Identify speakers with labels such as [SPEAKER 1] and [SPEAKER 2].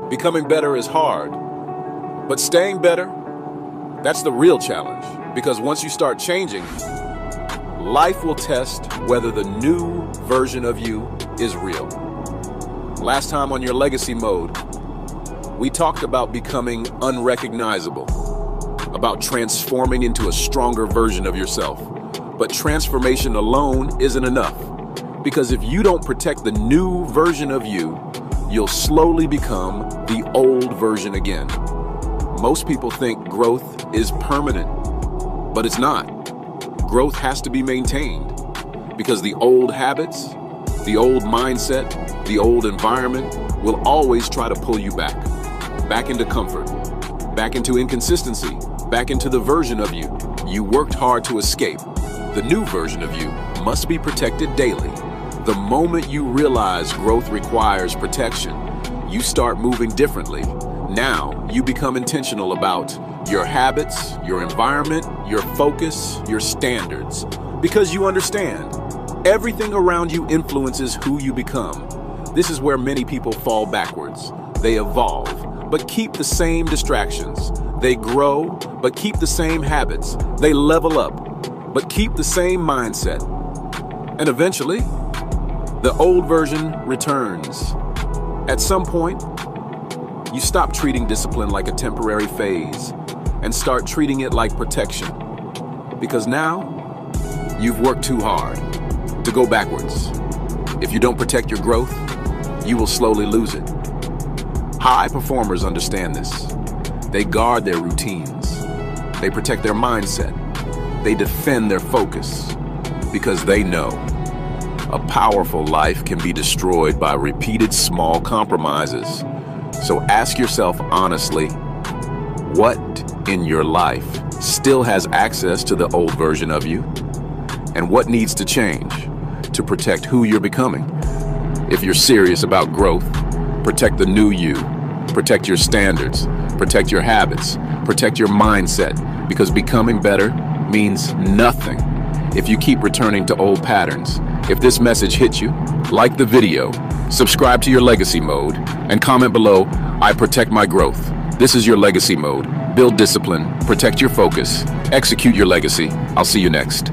[SPEAKER 1] Becoming better is hard, but staying better, that's the real challenge. Because once you start changing, life will test whether the new version of you is real. Last time on your legacy mode, we talked about becoming unrecognizable, about transforming into a stronger version of yourself. But transformation alone isn't enough, because if you don't protect the new version of you, you'll slowly become the old version again. Most people think growth is permanent, but it's not. Growth has to be maintained, because the old habits, the old mindset, the old environment will always try to pull you back into comfort, back into inconsistency, back into the version of you you worked hard to escape. The new version of you must be protected daily. The moment you realize growth requires protection, you start moving differently. Now you become intentional about your habits, your environment, your focus, your standards, because you understand everything around you influences who you become. This is where many people fall backwards. They evolve, but keep the same distractions. They grow, but keep the same habits. They level up, but keep the same mindset. And eventually, the old version returns. At some point, you stop treating discipline like a temporary phase and start treating it like protection. Because now, you've worked too hard to go backwards. If you don't protect your growth, you will slowly lose it. High performers understand this. They guard their routines. They protect their mindset. They defend their focus because they know a powerful life can be destroyed by repeated small compromises. So ask yourself honestly, what in your life still has access to the old version of you? And what needs to change to protect who you're becoming? If you're serious about growth, protect the new you. Protect your standards. Protect your habits. Protect your mindset. Because becoming better means nothing if you keep returning to old patterns. If this message hit you, like the video, subscribe to your legacy mode, and comment below, I protect my growth. This is your legacy mode. Build discipline, protect your focus, execute your legacy. I'll see you next.